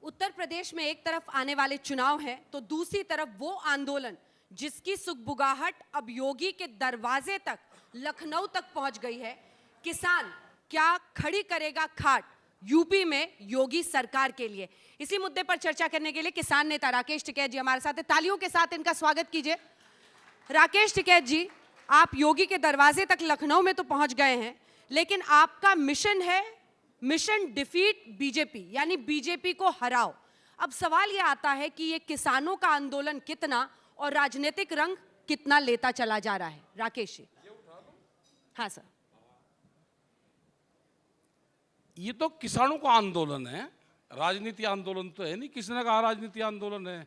उत्तर प्रदेश में एक तरफ आने वाले चुनाव हैं तो दूसरी तरफ वो आंदोलन जिसकी सुगबुगाहट अब योगी के दरवाजे तक, लखनऊ तक पहुंच गई है। किसान क्या खड़ी करेगा खाट यूपी में योगी सरकार के लिए। इसी मुद्दे पर चर्चा करने के लिए किसान नेता राकेश टिकैत जी हमारे साथ हैं। तालियों के साथ इनका स्वागत कीजिए। राकेश टिकैत जी, आप योगी के दरवाजे तक लखनऊ में तो पहुंच गए हैं, लेकिन आपका मिशन है मिशन डिफीट बीजेपी, यानी बीजेपी को हराओ। अब सवाल यह आता है कि ये किसानों का आंदोलन कितना और राजनीतिक रंग कितना लेता चला जा रहा है। राकेश जी। हाँ सर। ये तो किसानों का आंदोलन है, राजनीति आंदोलन तो है नहीं। किसने कहा राजनीति आंदोलन है?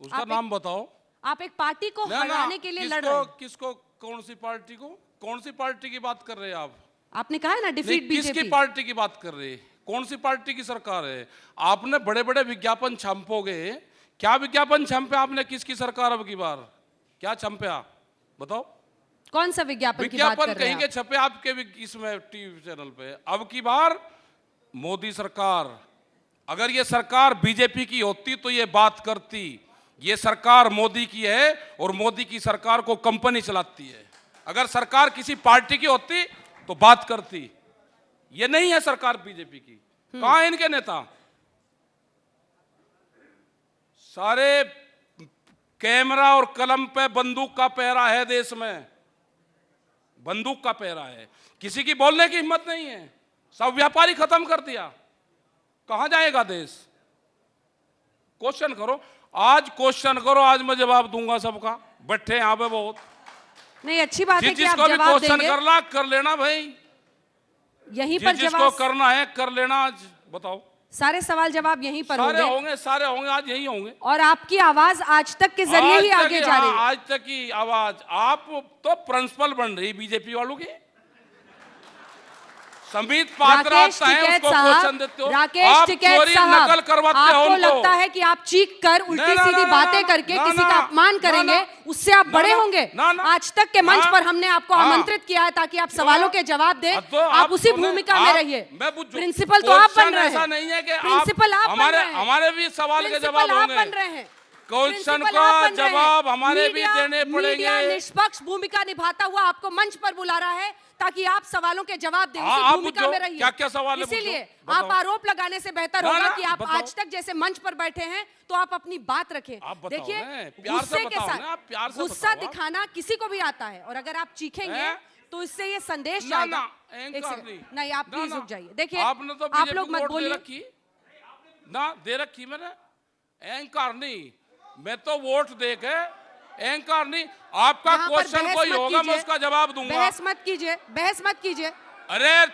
उसका नाम बताओ। आप एक पार्टी को हराने के लिए लड़ रहे हैं। किसको? कौन सी पार्टी को? कौन सी पार्टी की बात कर रहे हैं आप? आपने कहा है ना डिफीट बीजेपी। किसकी पार्टी की बात कर रहे हैं? कौन सी पार्टी की सरकार है? आपने बड़े बड़े विज्ञापन छापोगे, क्या विज्ञापन छापे आपने? किसकी सरकार अब की बार क्या छापा बताओ? कौन सा विज्ञापन की बात कर रहे हैं? कहीं के छपे आपके इसमें टीवी चैनल पे। अब की बार मोदी सरकार, अगर ये सरकार बीजेपी की होती तो ये बात करती। ये सरकार मोदी की है और मोदी की सरकार को कंपनी चलाती है। अगर सरकार किसी पार्टी की होती तो बात करती। ये नहीं है सरकार बीजेपी की। कहां है इनके नेता? सारे कैमरा और कलम पे बंदूक का पहरा है देश में, बंदूक का पहरा है। किसी की बोलने की हिम्मत नहीं है। सब व्यापारी खत्म कर दिया। कहां जाएगा देश? क्वेश्चन करो, आज क्वेश्चन करो, आज मैं जवाब दूंगा सबका। बैठे यहां पे बहुत नहीं, अच्छी बात है कि आप जिसको भी जवाब क्वेश्चन देंगे। करना कर लेना भाई, यहीं पर जिसको करना है कर लेना। आज बताओ, सारे सवाल जवाब यहीं पर सारे होंगे, सारे होंगे, आज यही होंगे। और आपकी आवाज आज तक के जरिए ही आगे जा रही है। आज तक की आवाज। आप तो प्रिंसिपल बन रही बीजेपी वालों की। समित पात्रा राकेश टिकैत साहब, राकेश टिकैत साहब, नकल करवाते हो। आपको लगता है कि आप चीख कर उल्टी सीधी बातें करके किसी का अपमान करेंगे, उससे आप बड़े होंगे? आज तक के मंच पर हमने आपको आमंत्रित किया है ताकि आप सवालों के जवाब दें। आप उसी भूमिका में रहिए। प्रिंसिपल तो आप बन रहे हैं। ऐसा नहीं है कि प्रिंसिपल आप बन रहे हैं। हमारे भी सवाल के जवाब होंगे। बन रहे हैं। क्वेश्चन का जवाब हमारे भी देने पड़ेंगे। मीडिया निष्पक्ष भूमिका निभाता हुआ आपको मंच पर बुला रहा है ताकि आप सवालों के जवाब दें। उसी भूमिका में रहिए। क्या क्या सवाल है? इसीलिए आप आरोप लगाने से बेहतर होगा कि आप आज तक जैसे मंच पर बैठे हैं तो आप अपनी बात रखें। देखिए, गुस्से के साथ गुस्सा दिखाना किसी को भी आता है, और अगर आप चीखेंगे तो इससे ये संदेश जाएगा। नहीं, आप प्लीज रुक जाइए। देखिए, आप लोग मत बोलिए ना। दे रखी मैंने एंकर नहीं, मैं तो वोट देके एंकर नहीं। आपका क्वेश्चन कोई होगा, मैं उसका जवाब दूंगा। बहस मत कीजिए, बहस मत कीजिए। अरे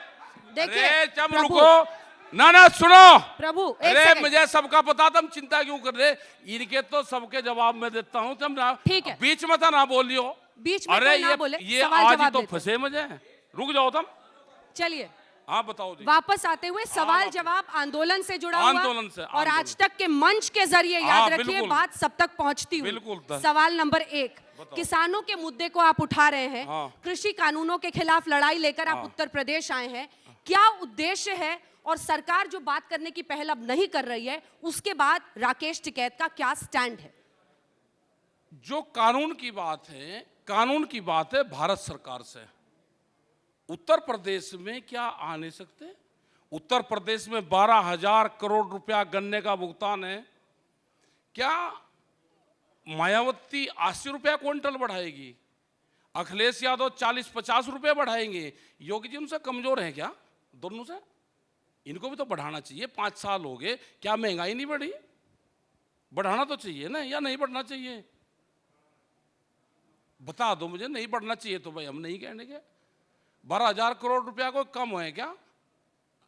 देखिए, चम रुको ना सुनो प्रभु। अरे मुझे सबका पता, तुम चिंता क्यों कर रहे? इनके तो सबके जवाब मैं देता हूँ। तुम ठीक है, बीच में तो ना बोलियो। बीच में अरे ना बोले, ये आज ही तो फंसे मुझे। रुक जाओ तुम। चलिए, हाँ बताओ जी। वापस आते हुए सवाल जवाब आंदोलन से जुड़ा हुआ, आंदोलन से, और आज तक के मंच के जरिए याद रखिए बात सब तक पहुंचती हुई। सवाल नंबर 1, किसानों के मुद्दे को आप उठा रहे हैं। कृषि कानूनों के खिलाफ लड़ाई लेकर आप उत्तर प्रदेश आए हैं। क्या उद्देश्य है, और सरकार जो बात करने की पहल अब नहीं कर रही है, उसके बाद राकेश टिकैत का क्या स्टैंड है? जो कानून की बात है, कानून की बात है भारत सरकार से। उत्तर प्रदेश में क्या आ नहीं सकते? उत्तर प्रदेश में 12,000 करोड़ रुपया गन्ने का भुगतान है। क्या मायावती 80 रुपया क्विंटल बढ़ाएगी? अखिलेश यादव 40-50 रुपये बढ़ाएंगे? योगी जी उनसे कमजोर हैं क्या? दोनों से इनको भी तो बढ़ाना चाहिए। 5 साल हो गए, क्या महंगाई नहीं बढ़ी? बढ़ाना तो चाहिए ना, या नहीं बढ़ना चाहिए? बता दो मुझे। नहीं बढ़ना चाहिए तो भाई हम नहीं कहने के। 12,000 करोड़ रुपया कोई कम है क्या?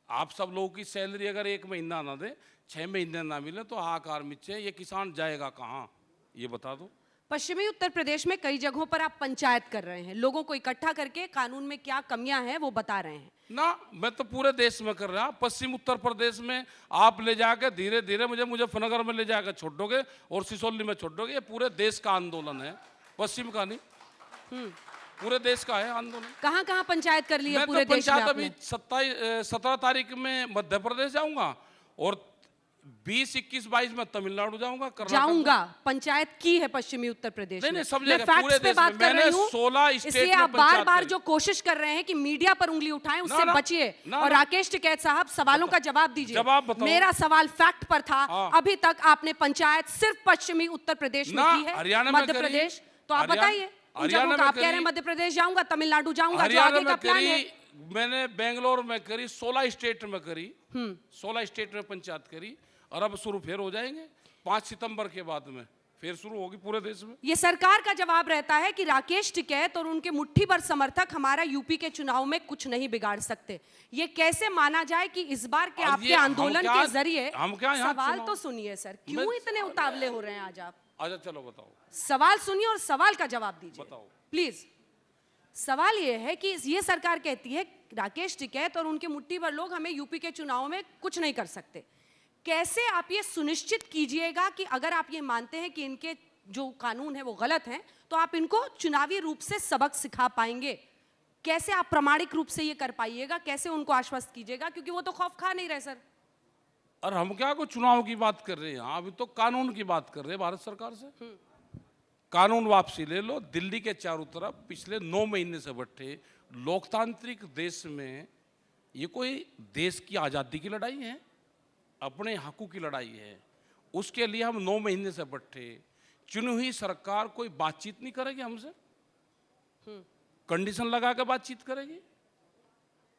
आप सब लोगों की सैलरी अगर 1 महीना ना दे, 6 महीने ना मिले तो हाहाकार मिचे। ये किसान जाएगा कहाँ, ये बता दो। पश्चिमी उत्तर प्रदेश में कई जगहों पर आप पंचायत कर रहे हैं, लोगों को इकट्ठा करके कानून में क्या कमियां हैं वो बता रहे हैं ना। मैं तो पूरे देश में कर रहा। पश्चिम उत्तर प्रदेश में आप ले जाकर धीरे धीरे मुझे मुजफ्फरनगर में ले जाकर छोड़ दोगे और सिसोली में छोड़ दोगे। ये पूरे देश का आंदोलन है, पश्चिम का नहीं। पूरे देश का है आंदोलन। कहाँ कहाँ पंचायत कर ली है पूरे देश में? अभी 17 तारीख में मध्य प्रदेश जाऊंगा और 20, 21, 22 में तमिलनाडु जाऊंगा, जाऊंगा। पंचायत की है पश्चिमी उत्तर प्रदेश में। नहीं, सब मैं जगह, फैक्ट्स पूरे पे देश बात में। कर रही मैंने हूं। 16 स्टेट इसलिए में आप पंचायत बार-बार करी। जो कोशिश कर रहे हैं कि मीडिया पर उंगली उठाएं, उससे ना, बचिए। ना, और ना। राकेश टिकैत साहब, सवालों का जवाब दीजिए। जवाब बताओ। मेरा सवाल फैक्ट पर था। हाँ। अभी तक आपने पंचायत सिर्फ पश्चिमी उत्तर प्रदेश में ना, की है, हरियाणा में मध्य करी। प्रदेश। तो आप हरियाणा- बताइए उन हरियाणा जगहों में का। आप कह रहे करी। हैं मध्य प्रदेश जाऊंगा, तमिलनाडु जाऊंगा, जो हरियाणा आगे का में प्लान है। करी, मैंने बेंगलोर में करी, 16 स्टेट में करी, 16 स्टेट में पंचायत करी। और अब शुरू फिर हो जाएंगे 5 सितंबर के बाद में, फिर शुरू होगी पूरे देश में। ये सरकार का जवाब रहता है कि राकेश टिकैत और उनके मुट्ठी भर समर्थक हमारा यूपी के चुनाव में कुछ नहीं बिगाड़ सकते। ये कैसे माना जाए कि इस बार के और आपके ये हम आंदोलन क्या- के जरिए, हम क्या यहाँ सवाल चुनाव- तो सुनिए सर, क्यों इतने उतावले हो रहे हैं आज आप? अच्छा चलो बताओ। सवाल सुनिए और सवाल का जवाब दीजिए बताओ। प्लीज। सवाल ये है कि ये सरकार कहती है राकेश टिकैत और उनके मुट्ठी भर लोग हमें यूपी के चुनाव में कुछ नहीं कर सकते। कैसे आप ये सुनिश्चित कीजिएगा कि अगर आप ये मानते हैं कि इनके जो कानून है वो गलत हैं, तो आप इनको चुनावी रूप से सबक सिखा पाएंगे? कैसे आप प्रामाणिक रूप से ये कर पाइएगा? कैसे उनको आश्वस्त कीजिएगा? क्योंकि वो तो खौफ खा नहीं रहे सर। और हम क्या को चुनाव की बात कर रहे हैं यहाँ, अभी तो कानून की बात कर रहे हैं भारत सरकार से। कानून वापसी ले लो। दिल्ली के चारों तरफ पिछले 9 महीने से बैठे लोकतांत्रिक देश में ये कोई देश की आज़ादी की लड़ाई है, अपने हकों की लड़ाई है। उसके लिए हम 9 महीने से बैठे। चुनी हुई सरकार कोई बातचीत नहीं करेगी हमसे, कंडीशन लगा के बातचीत करेगी।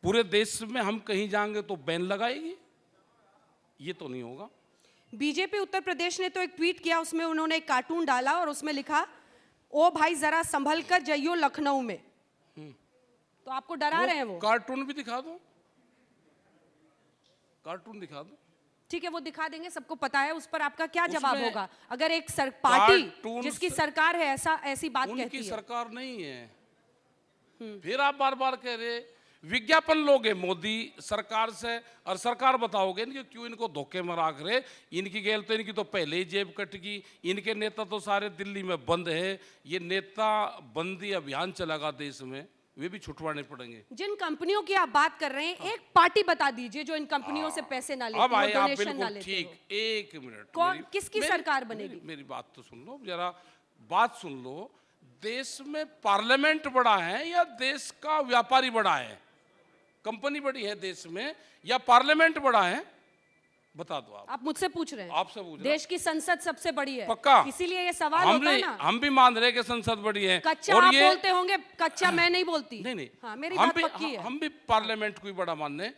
पूरे देश में हम कहीं जाएंगे तो बैन लगाएगी, ये तो नहीं होगा। बीजेपी उत्तर प्रदेश ने तो एक ट्वीट किया, उसमें उन्होंने एक कार्टून डाला और उसमें लिखा, ओ भाई जरा संभल कर जाइयो लखनऊ में। तो आपको डरा रहे हैं वो? कार्टून भी दिखा दो, कार्टून दिखा दो। ठीक है, वो दिखा देंगे, सबको पता है। उस पर आपका क्या जवाब उसमें होगा अगर एक पार्टी कार्टून जिसकी सरकार है ऐसी बात उनकी कहती है? सरकार नहीं है। फिर आप बार बार कह रहे विज्ञापन लोगे मोदी सरकार से, और सरकार बताओगे इनके क्यों इनको धोखे में रख रहे। इनकी गेल तो इनकी तो पहले ही जेब कट गई। इनके नेता तो सारे दिल्ली में बंद है। ये नेता बंदी अभियान चलेगा देश में, वे भी छुटवाने पड़ेंगे। जिन कंपनियों की आप बात कर रहे हैं, एक पार्टी बता दीजिए जो इन कंपनियों से पैसे ना लेती अब हो, आए आप डोनेशन ना बिल्कुल लेती ठीक। हो। एक मिनट, कौन किसकी सरकार बनेगी? मेरी बात तो सुन लो, जरा बात सुन लो। देश में पार्लियामेंट बड़ा है या देश का व्यापारी बड़ा है? कंपनी बड़ी है देश में या पार्लियामेंट बड़ा है? बता दो आप मुझसे पूछ रहे हैं? आपसे पूछ रहे देश की संसद सबसे बड़ी है, पक्का। इसीलिए ये सवाल होता है ना। हम भी मान रहे कि संसद बड़ी है। कच्चा और आप ये बोलते होंगे, कच्चा मैं नहीं बोलती। नहीं हाँ, मेरी हम बात भी पक्की है। हम भी पार्लियामेंट को ही बड़ा मानने।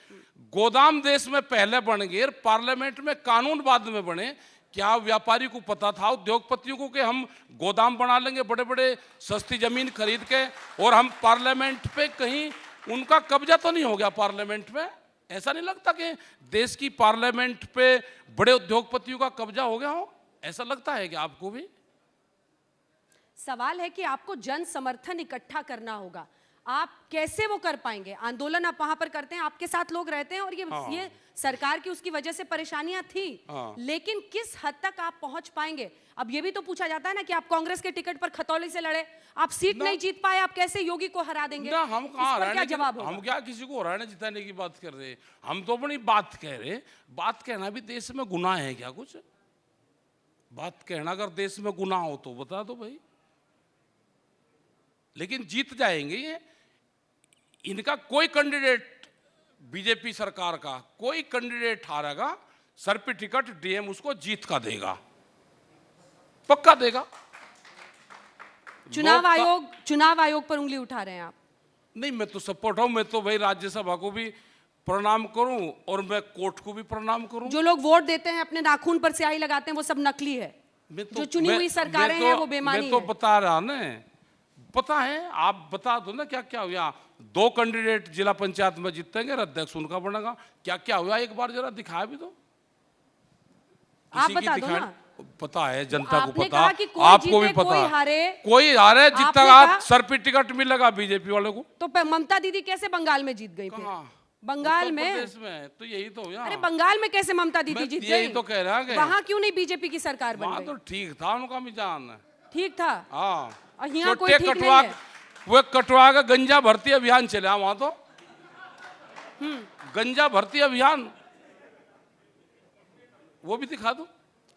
गोदाम देश में पहले बन गए, पार्लियामेंट में कानून बाद में बने। क्या व्यापारी को पता था, उद्योगपतियों को, कि हम गोदाम बना लेंगे बड़े बड़े सस्ती जमीन खरीद के, और हम पार्लियामेंट पे कहीं उनका कब्जा तो नहीं हो गया पार्लियामेंट पे? ऐसा नहीं लगता कि देश की पार्लियामेंट पे बड़े उद्योगपतियों का कब्जा हो गया हो? ऐसा लगता है कि आपको भी? सवाल है कि आपको जन समर्थन इकट्ठा करना होगा। आप कैसे वो कर पाएंगे? आंदोलन आप वहां पर करते हैं, आपके साथ लोग रहते हैं, और ये सरकार की उसकी वजह से परेशानियां थी। लेकिन किस हद तक आप पहुंच पाएंगे? अब ये भी तो पूछा जाता है ना कि आप कांग्रेस के टिकट पर खतौली से लड़े, आप सीट नहीं जीत पाए, आप कैसे योगी को हरा देंगे? ना, हम कहाँ क्या जवाब होगा? हम क्या किसी को हराने जिताने की बात कर रहे हैं? हम तो अपनी बात कह रहे। बात कहना भी देश में गुनाह है क्या? कुछ बात कहना अगर देश में गुनाह हो तो बता दो भाई। लेकिन जीत जाएंगे ये। इनका कोई कैंडिडेट, बीजेपी सरकार का कोई कैंडिडेट हारेगा, सर पे टिकट डीएम उसको जीत का देगा, पक्का देगा। चुनाव आयोग पर उंगली उठा रहे हैं आप? नहीं, मैं तो सपोर्ट हूं। मैं तो भाई राज्यसभा को भी प्रणाम करूं और मैं कोर्ट को भी प्रणाम करूं। जो लोग वोट देते हैं, अपने नाखून पर स्याही लगाते हैं, वो सब नकली है। जो चुनी हुई सरकारें हैं वो बेमानी है। मैं तो बता रहा ना, पता है। आप बता दो ना क्या क्या हुआ। 2 कैंडिडेट जिला पंचायत में जीतेंगे, अध्यक्ष उनका बनेगा। क्या क्या हुआ एक बार जरा दिखाया भी दो। आप बता दो ना। पता है जनता को, पता आपको भी पता। कोई हारे जीतेगा, सर पे टिकट मिलेगा बीजेपी वाले को। तो ममता दीदी कैसे बंगाल में जीत गई? बंगाल में तो यही तो हुआ। अरे बंगाल में कैसे ममता दीदी जीत गई? यही तो कह रहा है। वहां क्यों नहीं बीजेपी की सरकार बन गई? तो ठीक था उनका मिजान। ठीक था। हाँ, और यहाँ कोई ठीक नहीं है। वो कटवा का गंजा भर्ती अभियान चला वहां तो। गंजा भर्ती अभियान वो भी दिखा दो।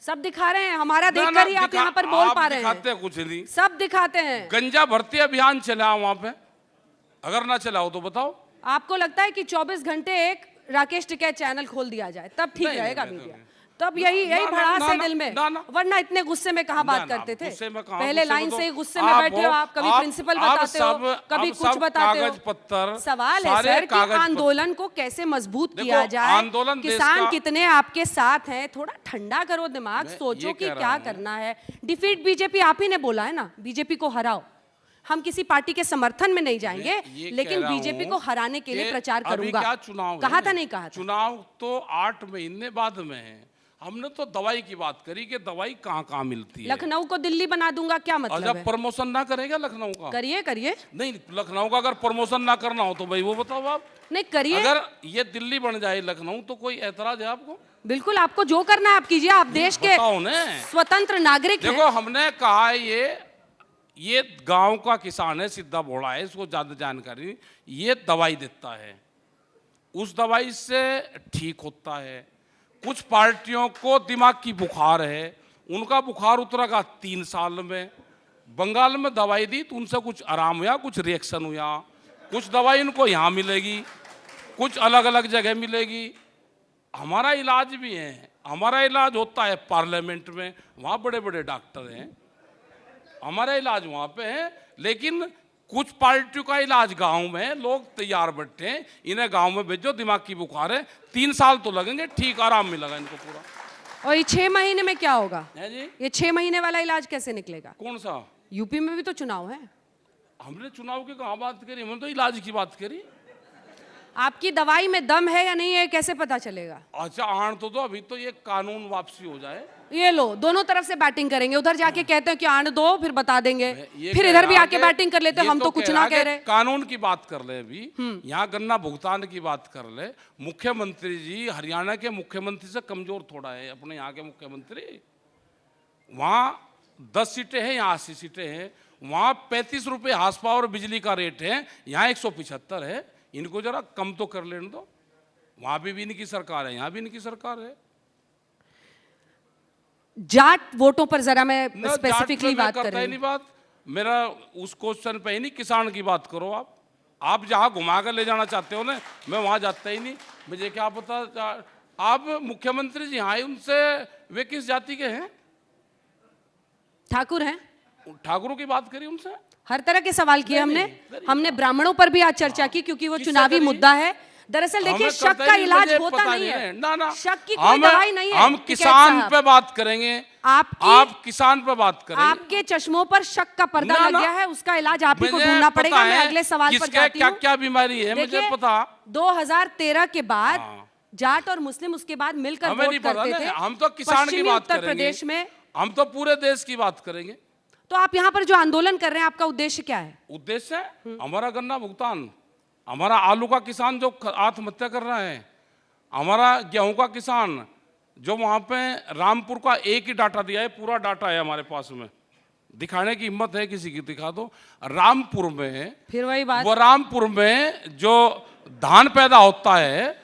सब दिखा रहे हैं, हमारा ना, देखकर ही ना, आप यहाँ पर बोल आप पा रहे दिखाते हैं। हैं कुछ नहीं। सब दिखाते हैं। गंजा भर्ती अभियान चला वहां पे, अगर ना चलाओ तो बताओ। आपको लगता है कि 24 घंटे एक राकेश टिकैत चैनल खोल दिया जाए तब ठीक नहीं, रहेगा नहीं, मीडिया? नहीं। तब यही ना, भड़ास ना, है ना, दिल में, ना, ना। वरना इतने गुस्से में कहाँ बात करते थे? गुस्से में कहाँ? पहले गुस्से में लाइन तो से ही गुस्से में बैठे हो आप, कभी प्रिंसिपल बताते हो, कभी कुछ बताते हो। कागज पत्तर, सवाल है सर कि आंदोलन को कैसे मजबूत किया जाए। आंदोलन किसान कितने आपके साथ हैं, थोड़ा ठंडा करो दिमाग, सोचो कि क्या करना है। डिफीट बीजेपी आप ही ने बोला है ना, बीजेपी को हराओ। हम किसी पार्टी के समर्थन में नहीं जाएंगे, लेकिन बीजेपी को हराने के लिए प्रचार करूंगा। क्या चुनाव कहा था नहीं कहा था? चुनाव तो 8 महीने बाद में है। हमने तो दवाई की बात करी कि दवाई कहाँ कहाँ मिलती है। लखनऊ को दिल्ली बना दूंगा, क्या मतलब जब है? प्रमोशन ना करेगा लखनऊ का? करिए करिए। नहीं, लखनऊ का अगर प्रमोशन ना करना हो तो भाई वो बताओ आप। नहीं करिए। अगर ये दिल्ली बन जाए लखनऊ तो कोई ऐतराज है आपको? बिल्कुल, आपको जो करना है आप कीजिए, आप देश के स्वतंत्र नागरिक हैं। देखो हमने कहा है ये गांव का किसान है, सीधा भोड़ा है, इसको ज्यादा जानकारी। ये दवाई देता है, उस दवाई से ठीक होता है। कुछ पार्टियों को दिमाग की बुखार है, उनका बुखार उतरेगा 3 साल में। बंगाल में दवाई दी तो उनसे कुछ आराम हुआ, कुछ रिएक्शन हुआ। कुछ दवाई उनको यहाँ मिलेगी, कुछ अलग अलग जगह मिलेगी। हमारा इलाज भी है, हमारा इलाज होता है पार्लियामेंट में, वहाँ बड़े बड़े डॉक्टर हैं, हमारा इलाज वहाँ पे है। लेकिन कुछ पार्टियों का इलाज गांव में है, लोग तैयार बैठे हैं, इन्हें गांव में भेजो, दिमाग की बुखार है, 3 साल तो लगेंगे, ठीक आराम मिलेगा इनको पूरा। और ये 6 महीने में क्या होगा? है जी? ये 6 महीने वाला इलाज कैसे निकलेगा? कौन सा? यूपी में भी तो चुनाव है। हमने चुनाव की कहाँ बात करी, हमने तो इलाज की बात करी। आपकी दवाई में दम है या नहीं है कैसे पता चलेगा? अच्छा आण तो दो, अभी तो ये कानून वापसी हो जाए। ये लो, दोनों तरफ से बैटिंग करेंगे, उधर जाके कहते हैं कि आण दो, फिर बता देंगे, ये फिर इधर भी आके बैटिंग कर लेते हैं, हम तो कुछ ना कह रहे। कानून की बात कर ले, अभी यहाँ गन्ना भुगतान की बात कर ले। मुख्यमंत्री जी हरियाणा के मुख्यमंत्री से कमजोर थोड़ा है अपने यहाँ के मुख्यमंत्री। वहाँ 10 सीटें हैं, यहाँ 80 सीटें हैं। वहाँ 35 रुपये हाउस पावर बिजली का रेट है, यहाँ 175 है। इनको जरा कम तो कर लेने दो। वहां भी इनकी सरकार है, यहाँ भी इनकी सरकार है। जाट वोटों पर जरा मैं स्पेसिफिकली बात कर रही हूं। बात मेरा उस क्वेश्चन पे ही नहीं, किसान की बात करो आप जहां घुमा कर ले जाना चाहते हो ना, मैं वहां जाता ही नहीं। मुझे क्या पता आप मुख्यमंत्री जी आए उनसे, वे किस जाति के हैं? ठाकुर हैं। ठाकुरों की बात करी उनसे, हर तरह के सवाल किए हमने ब्राह्मणों पर भी आज चर्चा की, क्योंकि वो चुनावी मुद्दा है। दरअसल देखिए, शक का इलाज होता नहीं है, ना शक की कोई दवाई नहीं है। हम किसान पे बात करेंगे, आप किसान पे बात करेंगे। आपके चश्मों पर शक का पर्दा लग गया है, उसका इलाज आप ही को ढूंढना पड़ेगा। मैं अगले सवाल पर जाती हूं। क्या बीमारी है मुझे पता। 2013 के बाद जाट और मुस्लिम उसके बाद मिलकर वोट करते थे। हम तो किसान की बात उत्तर प्रदेश में, हम तो पूरे देश की बात करेंगे। तो आप यहाँ पर जो आंदोलन कर रहे हैं, आपका उद्देश्य क्या है? उद्देश्य है हमारा गन्ना भुगतान, हमारा आलू का किसान जो आत्महत्या कर रहा है, हमारा गेहूं का किसान जो वहां पे रामपुर का एक ही डाटा दिया है, पूरा डाटा है हमारे पास में, दिखाने की हिम्मत है किसी की दिखा दो। रामपुर में फिर वही बात, वो रामपुर में जो धान पैदा होता है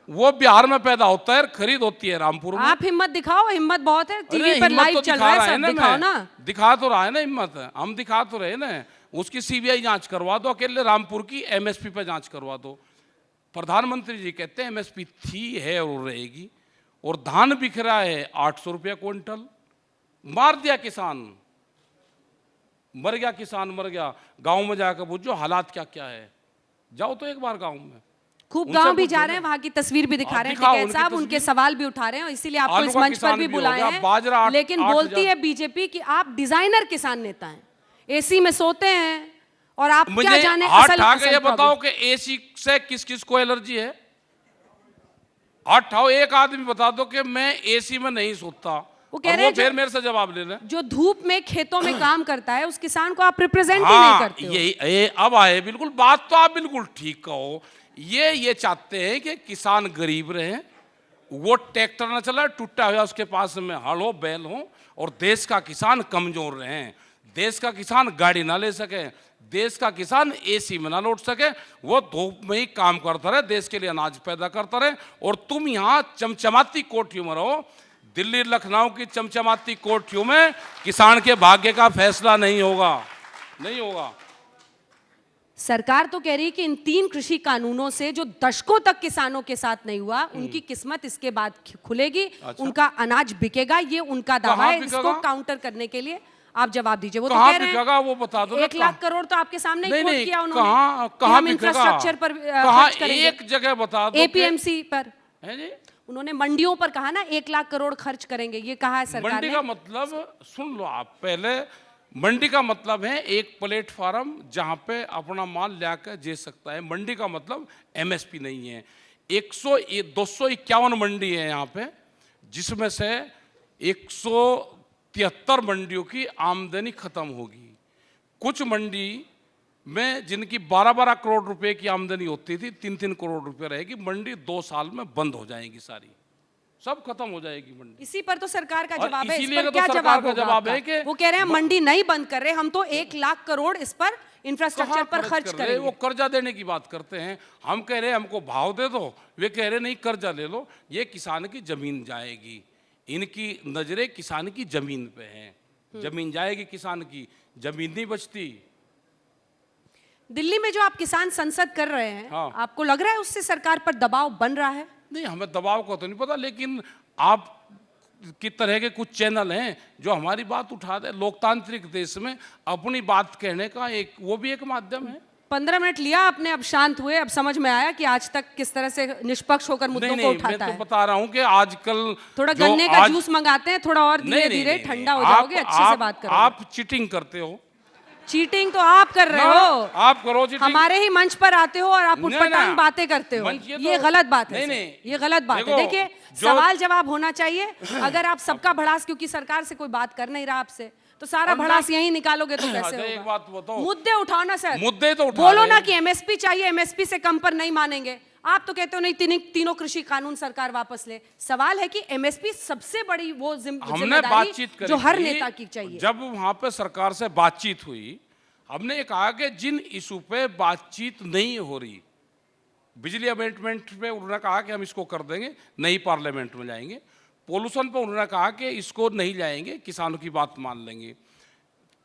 वो बिहार में पैदा होता है, खरीद होती है रामपुर में। आप हिम्मत दिखाओ, हिम्मत बहुत है, टीवी पर लाइव चल रहा है, सब दिखाओ ना। दिखा तो रहा है ना हिम्मत, हम दिखा तो रहे ना। उसकी सीबीआई जांच करवा दो, अकेले रामपुर की एमएसपी पे जांच करवा दो। प्रधानमंत्री जी कहते हैं एमएसपी थी, है और रहेगी, और धान बिक रहा है 800 रुपया क्विंटल। मार दिया किसान, मर गया किसान, मर गया। गांव में जाकर पूछो हालात क्या क्या है, जाओ तो एक बार गांव में। खूब गांव भी जा रहे हैं, वहां की तस्वीर भी दिखा रहे हैं टिकैत साहब, उनके सवाल भी उठा रहे हैं, इसीलिए आपको इस मंच पर भी बुलाए हैं। लेकिन बोलती है बीजेपी कि आप डिजाइनर किसान नेता हैं, एसी में सोते हैं, और आप क्या जाने असल ये बताओ कि एसी से किस किस को एलर्जी है? हाथ उठाओ, एक आदमी बता दो कि मैं एसी में नहीं सोता। वो कह रहे हैं फिर मेरे से जवाब ले लें। जो धूप में खेतों में काम करता है, उस किसान को आप रिप्रेजेंट ही नहीं करते हो। ये अब आए, बिल्कुल बात तो आप बिल्कुल ठीक कहो। ये चाहते हैं कि किसान गरीब रहे, वो ट्रैक्टर ना चला टूटा हुआ उसके पास में हल हो बैल हो, और देश का किसान कमजोर रहे, देश का किसान गाड़ी ना ले सके, देश का किसान एसी में ना लौट सके, वो धूप में ही काम करता रहे, देश के लिए अनाज पैदा करता रहे, और तुम यहाँ चमचमाती कोठियों में रहो। दिल्ली लखनऊ की चमचमाती कोठरियों में किसान के भाग्य का फैसला नहीं होगा, नहीं होगा। सरकार तो कह रही है कि इन 3 कृषि कानूनों से जो दशकों तक किसानों के साथ नहीं हुआ, उनकी किस्मत इसके बाद खुलेगी। अच्छा। उनका अनाज बिकेगा, ये उनका दावा कहाँ है। बिकेगा? इसको काउंटर करने के लिए आप जवाब दीजिए। वो तो कहाँ कह रहे बिकेगा वो बता दो ना। 1 लाख करोड़ तो आपके सामने ही कोट किया उन्होंने कहाँ कि कहाँ हम बिकेगा? इंफ्रास्ट्रक्चर पर कहाँ खर्च करेंगे। एक जगह बता दो। एपीएमसी पर है जी, उन्होंने मंडियों पर कहा ना 1 लाख करोड़ खर्च करेंगे, ये कहा है सरकार मंडी ने। का मतलब सुन लो आप पहले। मंडी का मतलब है एक प्लेटफॉर्म जहां पे अपना माल लाकर दे सकता है। मंडी का मतलब एमएसपी नहीं है। 251 मंडी है यहाँ पे, जिसमें से 173 मंडियों की आमदनी खत्म होगी। कुछ मंडी में जिनकी 12-12 करोड़ रुपए की आमदनी होती थी, 3-3 करोड़ रुपए रहेगी। मंडी 2 साल में बंद हो जाएगी, सारी सब खत्म हो जाएगी मंडी। इसी पर तो सरकार का और जवाब है। इस इसीलिए पर तो क्या सरकार जवाब का होगा जवाब है आपका? कि वो कह रहे हैं मंडी नहीं बंद कर रहे, हम तो 1 लाख करोड़ इस पर इंफ्रास्ट्रक्चर पर खर्च कर रहे हैं? करेंगे। वो कर्जा देने की बात करते हैं। हम कह रहे हैं हमको भाव दे दो, वे कह रहे नहीं कर्जा ले लो। ये किसान की जमीन जाएगी, इनकी नजरें किसान की जमीन पे हैं। जमीन जाएगी किसान की, जमीन नहीं बचती। दिल्ली में जो आप किसान संसद कर रहे हैं, हाँ। आपको लग रहा है उससे सरकार पर दबाव बन रहा है? नहीं, हमें दबाव का तो नहीं पता, लेकिन आप की तरह के कुछ चैनल हैं जो हमारी बात उठा दे। लोकतांत्रिक देश में अपनी बात कहने का वो भी एक माध्यम है। 15 मिनट लिया आपने, अब शांत हुए, अब समझ में आया कि आज तक किस तरह से निष्पक्ष होकर मुद्दों को उठाता मैं है। तो बता रहा हूं कि आजकल थोड़ा गन्ने का जूस मंगाते हैं, थोड़ा और धीरे धीरे ठंडा हो जाओगे, अच्छे से बात करो। आप चीटिंग करते हो। चीटिंग तो आप कर रहे हो। आप करो चीटिंग। हमारे ही मंच पर आते हो और आप नहीं, उटपटांग नहीं, बातें करते हो। ये गलत बात है। नहीं, ये गलत बात है। देखिए, सवाल जवाब होना चाहिए। अगर आप सबका भड़ास, क्योंकि सरकार से कोई बात कर नहीं रहा आपसे, तो सारा भड़ास यहीं निकालोगे तो कैसे होगा? एक बात बताओ, मुद्दे उठाओ ना सर। मुद्दे तो उठा बोलो रहे ना हैं। कि एमएसपी चाहिए, एमएसपी से कम पर नहीं मानेंगे। आप तो कहते हो नहीं, तीनों कृषि कानून सरकार वापस ले। सवाल है कि एमएसपी सबसे बड़ी वो हमने जिम्मेदारी बातचीत करी जो हर थी। नेता की चाहिए। जब वहां पे सरकार से बातचीत हुई, हमने ये कहा कि जिन इशू पे बातचीत नहीं हो रही, बिजली अमेंडमेंट पे उन्होंने कहा कि हम इसको कर देंगे, नई पार्लियामेंट में जाएंगे। पोल्यूशन पे उन्होंने कहा कि इसको नहीं जाएंगे, किसानों की बात मान लेंगे।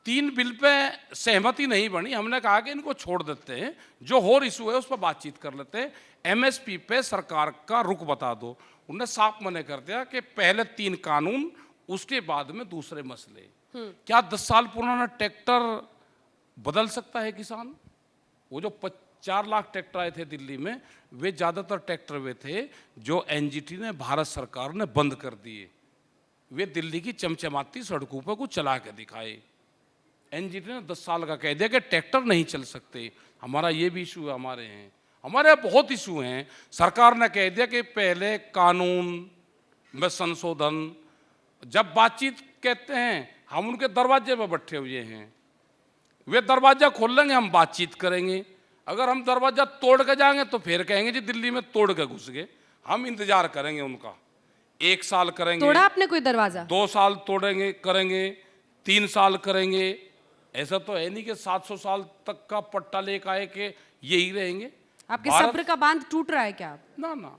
3 बिल पे सहमति नहीं बनी, हमने कहा कि इनको छोड़ देते हैं, जो और इशू है उस पर बातचीत कर लेते हैं। एमएसपी पे सरकार का रुख बता दो। उन्होंने साफ मना कर दिया कि पहले 3 कानून, उसके बाद में दूसरे मसले। क्या 10 साल पुराना ट्रैक्टर बदल सकता है किसान? वो जो 4 लाख ट्रैक्टर आए थे दिल्ली में, वे ज़्यादातर ट्रैक्टर वे थे जो एनजीटी ने, भारत सरकार ने बंद कर दिए। वे दिल्ली की चमचमाती सड़कों पर कुछ चला के दिखाए। एनजीटी ने 10 साल का कह दिया कि ट्रैक्टर नहीं चल सकते। हमारा ये भी इशू हमारे हैं, हमारे बहुत इशू हैं। सरकार ने कह दिया कि पहले कानून में संशोधन। जब बातचीत कहते हैं, हम उनके दरवाजे पर बैठे हुए हैं। वे दरवाजा खोल लेंगे, हम बातचीत करेंगे। अगर हम दरवाजा तोड़ के जाएंगे तो फिर कहेंगे जी दिल्ली में तोड़ के घुस गए। हम इंतजार करेंगे उनका। 1 साल करेंगे, तोड़ा आपने कोई दरवाजा? 2 साल तोड़ेंगे, करेंगे, 3 साल करेंगे। ऐसा तो है नहीं कि 700 साल तक का पट्टा लेकर आए कि यही रहेंगे। आपके सब्र का बांध टूट रहा है क्या? ना ना,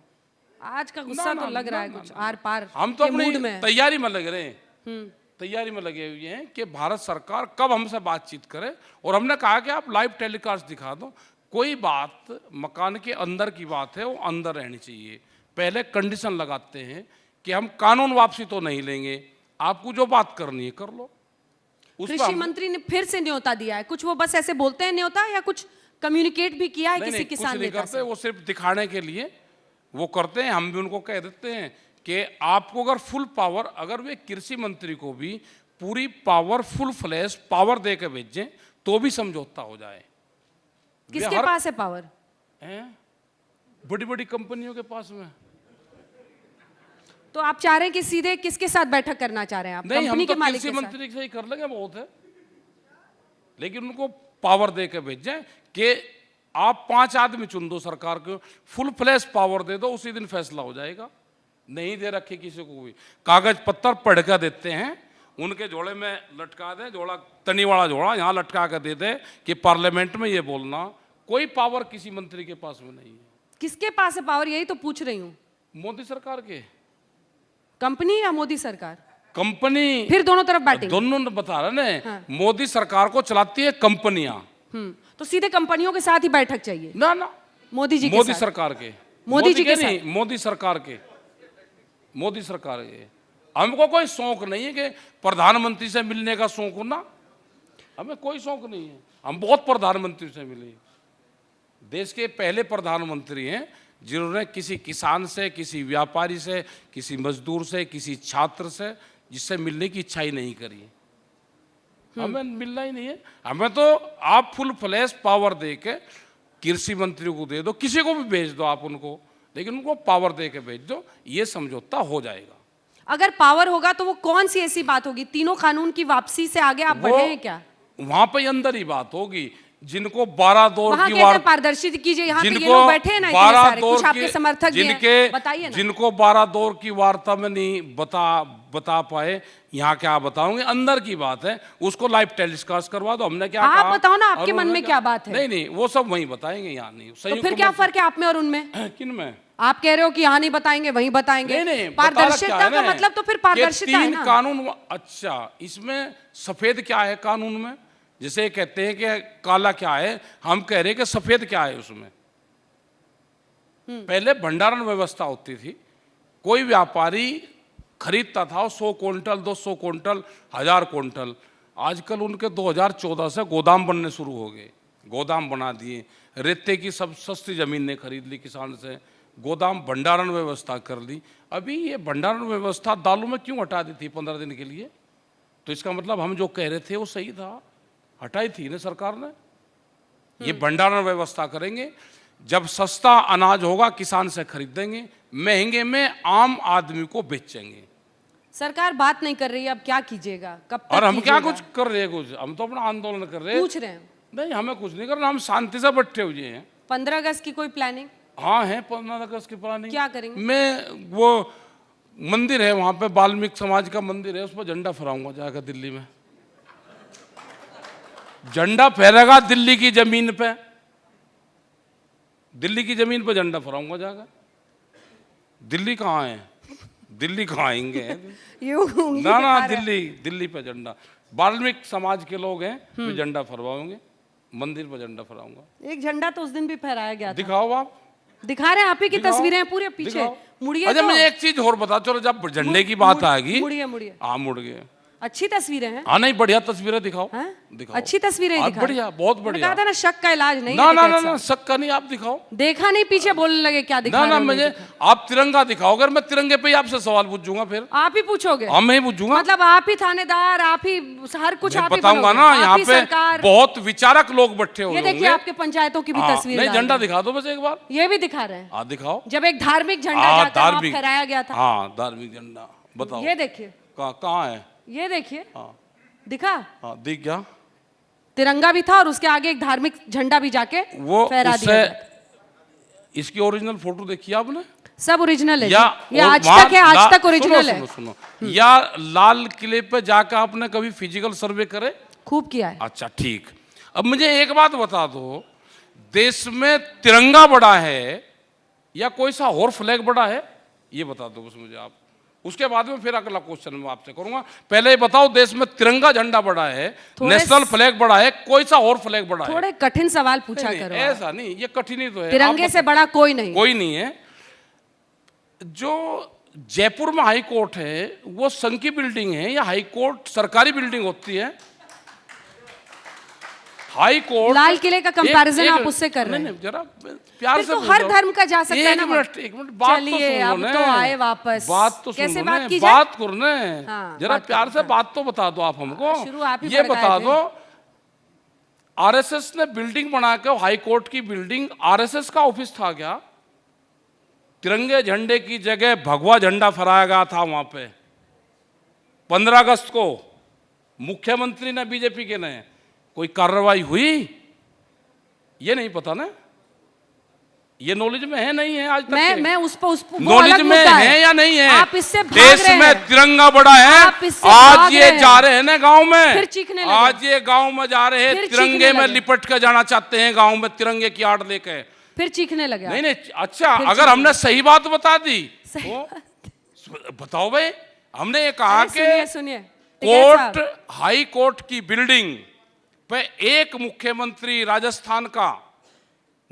आज का गुस्सा तो लग रहा है कुछ आर पार हम तो के मूड अपनी में। तैयारी में लग रहे हैं। तैयारी में लगे हुए हैं कि भारत सरकार कब हमसे बातचीत करे। और हमने कहा कि आप लाइव टेलीकास्ट दिखा दो। कोई बात मकान के अंदर की बात है, वो अंदर रहनी चाहिए। पहले कंडीशन लगाते हैं कि हम कानून वापसी तो नहीं लेंगे, आपको जो बात करनी है कर लो। कृषि मंत्री ने फिर से न्योता दिया है। कुछ वो बस ऐसे बोलते हैं न्योता, या कुछ कम्युनिकेट भी किया है किसी किसान नेता से? वो सिर्फ दिखाने के लिए वो करते हैं। हम भी उनको कह देते हैं कि आपको अगर फुल पावर, अगर वे कृषि मंत्री को भी पूरी पावर, फुल फ्लैश पावर दे के भेजें तो भी समझौता हो जाए। किसके पास है पावर? बड़ी बड़ी कंपनियों के पास में। तो आप चाह रहे हैं कि सीधे किसके साथ बैठक करना चाह रहे हैं आप? नहीं, कंपनी हम तो के मालिक कृषि के साथ? मंत्री से ही कर लेंगे, बहुत है। लेकिन उनको पावर दे के भेजें कि आप 5 आदमी चुन दो, सरकार को फुल फ्लैश पावर दे दो, उसी दिन फैसला हो जाएगा। नहीं दे रखे किसी को भी, कागज पत्तर पढ़ कर देते हैं, उनके जोड़े में लटका दें, जोड़ा तनी वाला जोड़ा यहाँ लटका कर दे दे कि पार्लियामेंट में ये बोलना। कोई पावर किसी मंत्री के पास में नहीं है। किसके पास है पावर, यही तो पूछ रही हूँ। मोदी सरकार के। कंपनी या मोदी सरकार? कंपनी फिर दोनों तरफ बैटिंग? दोनों ने बता रहे ने। हाँ। मोदी सरकार को चलाती है कंपनियां। तो सीधे कंपनियों के साथ ही बैठक चाहिए? ना ना, मोदी जी के मोदी साथ? सरकार के। मोदी जी के नहीं, मोदी सरकार के। मोदी सरकार के। हमको कोई शौक नहीं है कि प्रधानमंत्री से मिलने का शौक हो ना, हमें कोई शौक नहीं है। हम बहुत प्रधानमंत्री से मिले, देश के पहले प्रधानमंत्री हैं जिन्होंने किसी किसान से, किसी व्यापारी से, किसी मजदूर से, किसी छात्र से, जिससे मिलने की इच्छा ही नहीं करी। हमें मिलना ही नहीं है। हमें तो आप फुल फ्लैश पावर दे के कृषि मंत्री को दे दो, किसी को भी भेज दो आप उनको, लेकिन उनको पावर दे के भेज दो, ये समझौता हो जाएगा। अगर पावर होगा तो वो कौन सी ऐसी बात होगी? तीनों कानून की वापसी से आगे आप बढ़े हैं क्या? वहां पे अंदर ही बात होगी। जिनको 12 दौर वहाँ की कहते हैं पारदर्शी कीजिए, यहाँ पे ये लोग बैठे हैं ना इतने 12 सारे, दौर कुछ आपके की, समर्थक भी हैं, बताइए ना। जिनको 12 दौर की वार्ता में नहीं बता पाए, यहाँ क्या बताओगे? अंदर की बात है, उसको लाइव टेलीकास्ट करवा दो। हमने क्या आप कहा? बताओ ना, आपके और मन में उन्होंने क्या बात है? नहीं नहीं, वो सब वहीं बताएंगे, यहाँ नहीं। तो फिर क्या फर्क है आप में और उनमें? किन में? आप कह रहे हो कि यहाँ नहीं बताएंगे, वहीं बताएंगे। नहीं नहीं, पारदर्शिता का मतलब तो फिर पारदर्शिता है ना। कानून। अच्छा, इसमें सफेद क्या है कानून में? जैसे कहते हैं कि काला क्या है, हम कह रहे हैं कि सफेद क्या है उसमें। पहले भंडारण व्यवस्था होती थी, कोई व्यापारी खरीदता था 100 क्विंटल, 200 क्विंटल, 1000 क्विंटल। आजकल उनके 2014 से गोदाम बनने शुरू हो गए, गोदाम बना दिए। रेते की सब सस्ती जमीनें खरीद ली किसान से, गोदाम भंडारण व्यवस्था कर ली। अभी ये भंडारण व्यवस्था दालों में क्यों हटा दी थी 15 दिन के लिए? तो इसका मतलब हम जो कह रहे थे वो सही था, हटाई थी ना सरकार ने। ये भंडारण व्यवस्था करेंगे, जब सस्ता अनाज होगा किसान से खरीदेंगे, महंगे में आम आदमी को बेचेंगे। सरकार बात नहीं कर रही है, अब क्या कीजिएगा? कब तक और हम क्या कीजिएगा? कुछ कर रहे हैं? कुछ हम तो अपना आंदोलन कर रहे हैं। पूछ रहे हैं। नहीं, हमें कुछ नहीं करना, हम शांति से बैठे हुए हैं। 15 अगस्त की कोई प्लानिंग? हाँ है, 15 अगस्त की प्लानिंग। क्या करेंगे? मैं वो मंदिर है वहां पे, वाल्मीकि समाज का मंदिर है, उस पर झंडा फहराऊंगा जाकर दिल्ली में। झंडा फहरेगा दिल्ली की जमीन पे, दिल्ली की जमीन पे झंडा फहराऊंगा जाकर। दिल्ली कहाँ है? दिल्ली कहाँ आएंगे? ना ना, दिल्ली पे झंडा। वाल्मीकि समाज के लोग हैं, तो झंडा फहराएंगे, मंदिर पर झंडा फहराऊंगा। एक झंडा तो उस दिन भी फहराया गया था। दिखाओ आप। दिखा रहे हैं, आप ही की दिखाओ, तस्वीरें हैं पूरे पीछे। दिखाओ। मुड़िए अच्छा, तो। मुझे एक चीज और बता, चलो जब झंडे की बात आएगी। मुड़िए मुड़िए। हाँ, मुड़ गए। अच्छी तस्वीरें हैं। हाँ नहीं, बढ़िया तस्वीरें दिखाओ। हैं? दिखाओ, अच्छी तस्वीरें हाँ, दिखा। बढ़िया, बहुत मैंने बढ़िया। कहा था ना, शक का इलाज नहीं ना है। ना ना ना, शक का नहीं, आप दिखाओ। देखा नहीं, पीछे बोलने लगे क्या दिखा ना रहे ना, हो, नहीं मुझे दिखा। आप तिरंगा दिखाओ, अगर मैं तिरंगे पे ही आपसे सवाल पूछूंगा फिर आप ही पूछोगे? हाँ, मैं ही पूछूंगा। मतलब आप ही थानेदार, आप ही हर कुछ मैं आप ही बताऊंगा बनोगे, ना, आप यहाँ ही पे सरकार। बहुत विचारक लोग बैठे हुए ये देखिए, होंगे। आपके पंचायतों की भी हाँ, तस्वीर नहीं, डाल झंडा रहे हैं। दिखा दो बस एक बार। ये भी दिखा रहे हैं। हाँ दिखाओ। जब एक धार्मिक झंडा हाँ, जाकर वहाँ धार्मिक फहराया गया था। हाँ, धार्मिक झंडा बताओ। ये देखिए, कहाँ है? ये देखिए, हाँ दिखा? हाँ, दिख गया। तिरंगा भी था और उसके आगे एक धार्मिक झंडा भी जाके वो फहरा उससे दिया गया। इसकी ओरिजिनल फोटो देखी आपने? सब ओरिजिनल है या ये और आज वहाँ तक है, आज तक ओरिजिनल है। सुनो, सुनो, सुनो। या लाल किले पे जाकर आपने कभी फिजिकल सर्वे करे? खूब किया है। अच्छा ठीक। अब मुझे एक बात बता दो, देश में तिरंगा बड़ा है या कोई सा और फ्लैग बड़ा है? ये बता दो बस मुझे आप। उसके बाद में फिर अगला क्वेश्चन मैं आपसे करूंगा। पहले ये बताओ, देश में तिरंगा झंडा बड़ा है, नेशनल फ्लैग बड़ा है, कोई सा और फ्लैग बड़ा है? थोड़े कठिन सवाल पूछा नहीं, करो। ऐसा नहीं, ये कठिन ही तो है। तिरंगे से बड़ा कोई नहीं। कोई नहीं है। जो जयपुर में हाई कोर्ट है वो संघ की बिल्डिंग है या हाई कोर्ट सरकारी बिल्डिंग होती है? High court. लाल किले का कंपैरिजन आप उससे कर रहे हैं। नहीं, जरा प्यार से तो हर धर्म का जा सकता है ना। एक मिनट बात तो चलिए, सुनो अब ना। तो आए वापस। बात तो कैसे सुनो बात ना, की जाए? बात करो ना। हाँ, जरा बात प्यार करो, से हाँ। बात तो बता दो आप हमको। शुरू आप ही ये भड़काए बता थे। दो, आरएसएस ने बिल्डिंग बना के, हाई कोर्ट की बिल्डिंग आरएसएस का ऑफिस था क्या? तिरंगे झंडे की जगह भगवा झंडा फहराया गया था वहां पे 15 अगस्त को। मुख्यमंत्री ने, बीजेपी के ने, कोई कार्रवाई हुई? ये नहीं पता ना, ये नॉलेज में है नहीं है आज तक? मैं उस पर नॉलेज में है या नहीं है? आप इससे भाग देश रहे में हैं। तिरंगा बड़ा है। आप इससे आज भाग ये रहे हैं। जा रहे हैं ना गांव में, फिर चीखने लगे। आज ये गांव में जा रहे हैं, फिर तिरंगे चीखने में लगे। लिपट के जाना चाहते हैं गांव में, तिरंगे की आड़ लेके। फिर चीखने लगे। नहीं नहीं, अच्छा, अगर हमने सही बात बता दी सही तो बताओ भाई, हमने ये कहा अरे सुनिए कि सुनिए टिकैत साहब, कोर्ट, हाई कोर्ट की बिल्डिंग पे एक मुख्यमंत्री राजस्थान का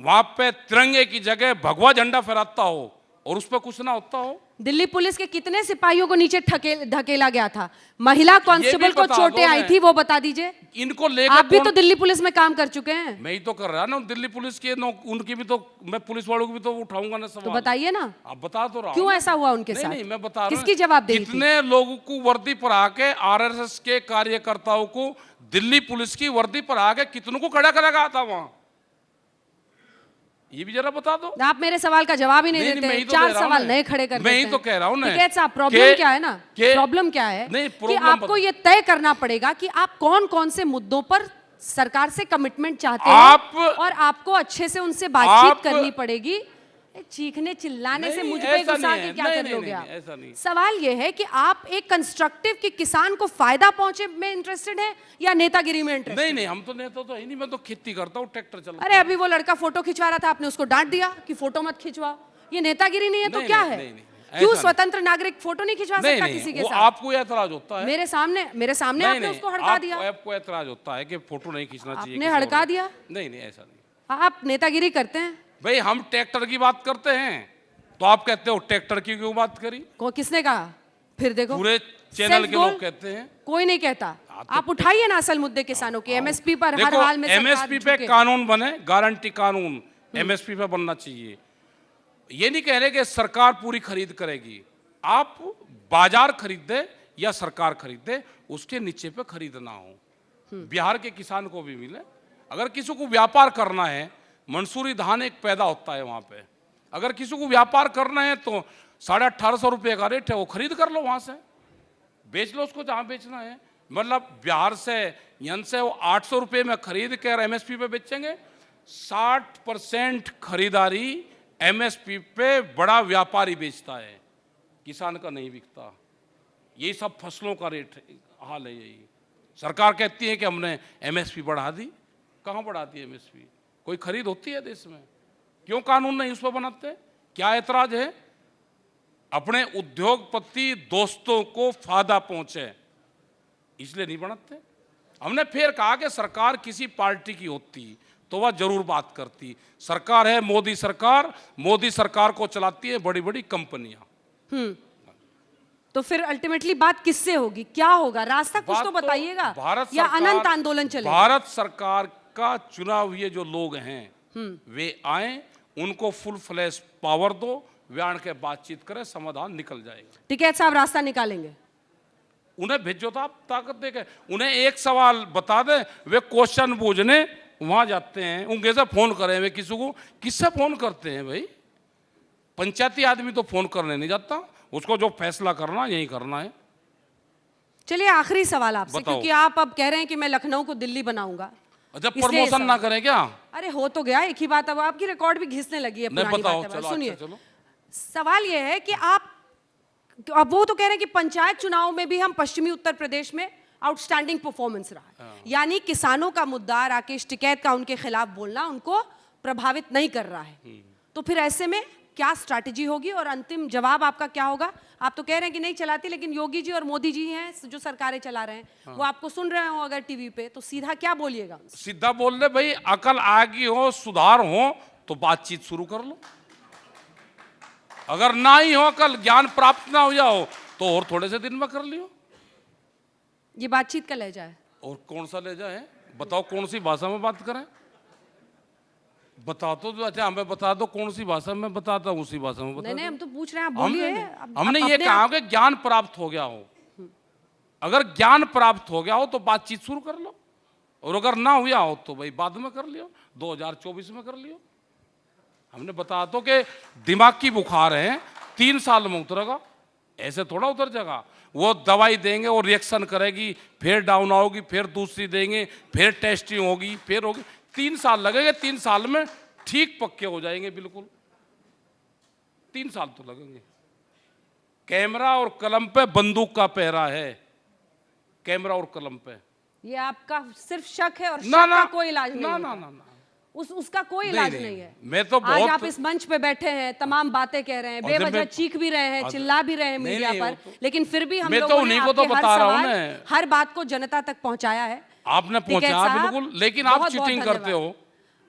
वहां पे तिरंगे की जगह भगवा झंडा फहराता हो और उस पर कुछ ना होता हो। दिल्ली पुलिस के कितने सिपाहियों को नीचे धकेला गया था? महिला कांस्टेबल को बता चोटें दो आई मैं। थी, वो बता दीजिए। इनको लेकर आप भी तो दिल्ली पुलिस में काम कर चुके हैं, मैं ही तो कर रहा ना दिल्ली पुलिस के, उनकी भी तो, मैं पुलिस वालों को भी तो उठाऊंगा ना तो सवाल। बताइए ना आप बता तो रहा क्यों हूं। ऐसा हुआ उनके नहीं साथ? नहीं, मैं बता रहा हूं। किसकी जवाबदेही थी? कितने लोगों को वर्दी पर आके, आरएसएस के कार्यकर्ताओं को दिल्ली पुलिस की वर्दी पर आके कितनों को खड़ा करा गया था वहां, ये भी जरा बता दो। आप मेरे सवाल का जवाब ही नहीं नहीं, देते मैं हैं, ही तो 4 दे रहा हूं सवाल ना। नए खड़े कर मैं ही देते तो हैं। कह रहा हूं ना टिकैत साहब, कि- प्रॉब्लम क्या है ना, कि- प्रॉब्लम क्या है नहीं, कि प्रॉब्लम आपको ये तय करना पड़ेगा कि आप कौन कौन से मुद्दों पर सरकार से कमिटमेंट चाहते आप- हैं और आपको अच्छे से उनसे बातचीत आप- करनी पड़ेगी। चीखने चिल्लाने से नहीं, मुझ पे ऐसा गुस्सा नहीं के है। क्या नहीं, कर नहीं, लोगे नहीं, आप? ऐसा नहीं। सवाल ये है कि आप एक कंस्ट्रक्टिव कि किसान को फायदा पहुंचे में इंटरेस्टेड है या नेतागिरी में इंटरेस्टेड? नहीं नहीं, हम तो नेता तो है नहीं, मैं तो खेती करता हूँ, ट्रैक्टर चलाता अरे अभी वो लड़का फोटो खिंचवा रहा था, आपने उसको डांट दिया कि फोटो मत खिंचवाओ। ये नेतागिरी नहीं है तो नहीं, क्या नहीं, है? नहीं, नहीं, ऐसा क्यों नहीं। स्वतंत्र नागरिक फोटो नहीं खिंचवा नहीं सकता नहीं, किसी के वो साथ? आपको ऐतराज होता है। मेरे सामने नहीं आपने नहीं, उसको हड़का दिया। आपको ऐतराज होता है कि फोटो नहीं खींचना चाहिए आपने किसी हड़का और का। दिया। नहीं नहीं, ऐसा नहीं आप नेतागिरी करते हैं। भाई, हम ट्रैक्टर की बात करते हैं तो आप कहते हो ट्रैक्टर की क्यों बात करी? किसने कहा? फिर देखो पूरे चैनल Self के goal? लोग कहते हैं। कोई नहीं कहता। हाँ, तो आप उठाइए ना असल मुद्दे किसानों के, एमएसपी पर हर देखो, हाल में सरकार एमएसपी पे झुके। कानून बने, गारंटी कानून एमएसपी पे बनना चाहिए। ये नहीं कह रहे कि सरकार पूरी खरीद करेगी, आप बाजार खरीदे या सरकार खरीदे, उसके नीचे पे खरीदना हो। बिहार के किसान को भी मिले। अगर किसी को व्यापार करना है, मंसूरी धान एक पैदा होता है वहां पे, अगर किसी को व्यापार करना है तो 1850 रुपये का रेट है, वो खरीद कर लो, वहां से बेच लो उसको जहां बेचना है। मतलब बिहार से यन से वो 800 रुपये में खरीद कर एमएसपी पे बेचेंगे। 60% खरीदारी एमएसपी पे बड़ा व्यापारी बेचता है, किसान का नहीं बिकता। यही सब फसलों का रेट हाल है। यही सरकार कहती है कि हमने एमएसपी बढ़ा दी, कहाँ बढ़ाती है एमएसपी? कोई खरीद होती है देश में? क्यों कानून नहीं उस पर बनाते? क्या ऐतराज है? अपने उद्योगपति दोस्तों को फायदा पहुंचे इसलिए नहीं बनाते। हमने फिर कहा कि सरकार किसी पार्टी की होती तो वह जरूर बात करती। सरकार है मोदी सरकार, मोदी सरकार को चलाती है बड़ी बड़ी कंपनियां। तो फिर अल्टीमेटली बात किससे होगी? क्या होगा? रास्ता कुछ तो बताइएगा, या अनंत आंदोलन चलेगा? भारत सरकार का चुनाव ये जो लोग हैं वे आए, उनको फुल फ्लैश पावर दो, वे आन के बातचीत करें, समाधान निकल जाएगा। टिकैत साहब रास्ता निकालेंगे। उन्हें भेजो तो आप ताकत देके, उन्हें एक सवाल बता दें, वे क्वेश्चन पूछने वहां जाते हैं, उनके से फोन करें, वे किसी को किससे फोन करते हैं भाई? पंचायती आदमी तो फोन करने नहीं जाता, उसको जो फैसला करना यही करना है। चलिए आखिरी सवाल आपसे, बताओ। क्योंकि आप अब कह रहे हैं कि मैं लखनऊ को दिल्ली बनाऊंगा। अच्छा, इसलिए प्रमोशन ना करें क्या? अरे हो तो गया, एक ही बात। अब आपकी रिकॉर्ड भी घिसने लगी है, नहीं, पुरानी बताओ, बातें। चलो, सुनिए, अच्छा, चलो। सवाल यह है कि आप, अब वो तो कह रहे हैं कि पंचायत चुनाव में भी हम पश्चिमी उत्तर प्रदेश में आउटस्टैंडिंग परफॉर्मेंस रहा है, यानी किसानों का मुद्दा राकेश टिकैत का उनके खिलाफ बोलना उनको प्रभावित नहीं कर रहा है। तो फिर ऐसे में क्या स्ट्रैटेजी होगी और अंतिम जवाब आपका क्या होगा? आप तो कह रहे हैं कि नहीं चलाती, लेकिन योगी जी और मोदी जी हैं जो सरकारें चला रहे हैं, वो आपको सुन रहे हो अगर टीवी पे, तो सीधा क्या बोलिएगा उनसे? सीधा बोल दे भाई, अकल आगी हो, सुधार हो तो बातचीत शुरू कर लो। अगर ना ही हो अकल, ज्ञान प्राप्त ना हो जाओ तो और थोड़े से दिन में कर लियो। ये बातचीत का लहजा है। और कौन सा ले जाए? बताओ कौन सी भाषा में बात करें? बता तो दो। अच्छा, हमें बता दो कौन सी भाषा में, बताता हूँ उसी भाषा में बता नहीं दो। नहीं, हम तो पूछ रहे हैं, आप बोलिए। हमने ये कहा कि ज्ञान प्राप्त हो गया हो। अगर ज्ञान प्राप्त हो गया हो तो बातचीत शुरू कर लो, और अगर ना हुआ हो तो भाई बाद में कर लियो, 2024 में कर लियो। हमने बता दो कि दिमाग की बुखार है, 3 साल में उतरेगा, ऐसे थोड़ा उतर जाएगा। वो दवाई देंगे और रिएक्शन करेगी, फिर डाउन आओगी, फिर दूसरी देंगे, फिर टेस्टिंग होगी, फिर होगी। 3 साल लगेंगे, 3 साल में ठीक पक्के हो जाएंगे बिल्कुल। 3 साल तो लगेंगे। कैमरा और कलम पे बंदूक का पहरा है, कैमरा और कलम पे। ये आपका सिर्फ शक है और शक ना का कोई इलाज नहीं ना होता। ना ना ना, उसका कोई इलाज नहीं है। मैं तो आज बहुत आप इस मंच पे बैठे हैं, तमाम बातें कह रहे हैं, बेवजह चीख भी रहे हैं, चिल्ला भी रहे हैं मीडिया पर, लेकिन फिर भी हम मैं तो लोगों ने उन्हीं को तो आपके हर बता रहा हूं सवाल, ना। हर बात को जनता तक पहुंचाया है। आपने टिकैत पहुंचाया साहब, बिल्कुल, लेकिन आप बहुत-बहुत चीटिंग करते धन्यवाद। हो।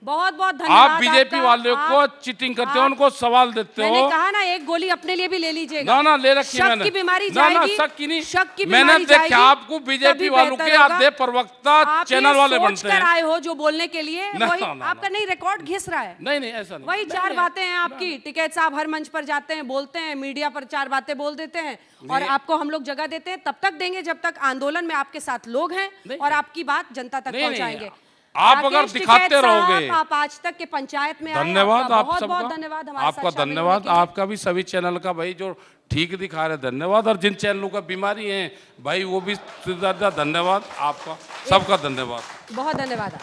बहुत बहुत धन्यवाद। आप बीजेपी आपका। वाले को चीटिंग करते हो, उनको सवाल देते हो। मैंने कहा ना, एक गोली अपने लिए भी ले लीजिएगा। ना ले रखी शक मैंने। की बीमारी ना जाएगी। शक की नहीं। शक की मैंने बीमारी देखा जाएगी, आपको बीजेपी तभी वालों बेहतर के होगा। आधे प्रवक्ता आप चैनल वाले ये बनते सोचकर हैं। आए हो जो बोलने के लिए, ना, वही ना, आपका नहीं रिकॉर्ड घिस रहा है। नहीं ऐसा नहीं। वही चार बातें हैं आपकी। टिकैत साहब हर मंच पर जाते हैं, बोलते हैं, मीडिया पर चार बातें बोल देते हैं, और आपको हम लोग जगह देते हैं। तब तक देंगे जब तक आंदोलन में आपके साथ लोग हैं और आपकी बात जनता तक पहुंचाएंगे। आप अगर राकेश दिखाते टिकैत रहोगे। साहब, आप आज तक के पंचायत में आए, धन्यवाद आपका आप बहुत सबका। बहुत धन्यवाद हमारे आपका साथ शामिल धन्यवाद, होने के लिए। आपका भी, सभी चैनल का भाई जो ठीक दिखा रहे धन्यवाद, और जिन चैनलों का बीमारी है भाई वो भी धन्यवाद आपका, सबका धन्यवाद। बहुत धन्यवाद।